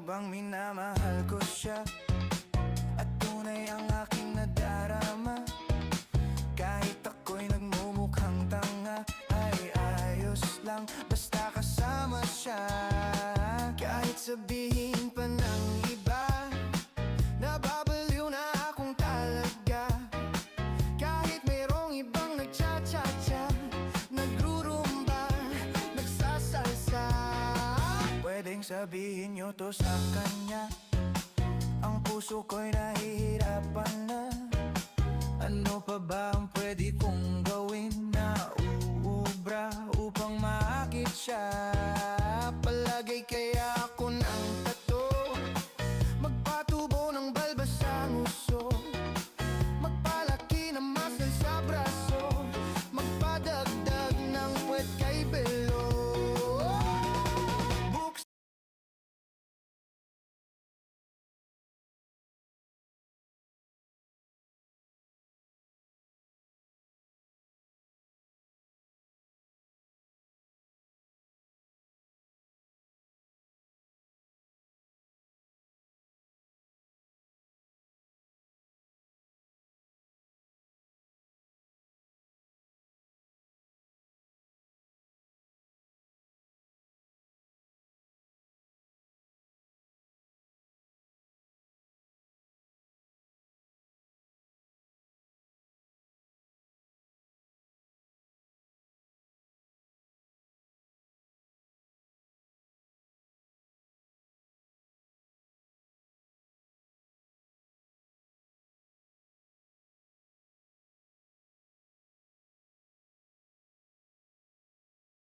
bang minamahal ko siya at tunay ang aking nadarama? Kahit ako'y nagmumukhang tanga, ay ayos lang basta kasama siya. Kahit sabihin pa ng iba, nababaliw na akong talaga. Kahit mayroong ibang nagcha-cha-cha, nagrurumba, nagsasalsa, pwedeng sabihin nyo to sa kanya. Ang puso ko'y nahihirapan na. Ano pa ba ang pwede kong gawin na uubra upang maakit siya? Palagay kaya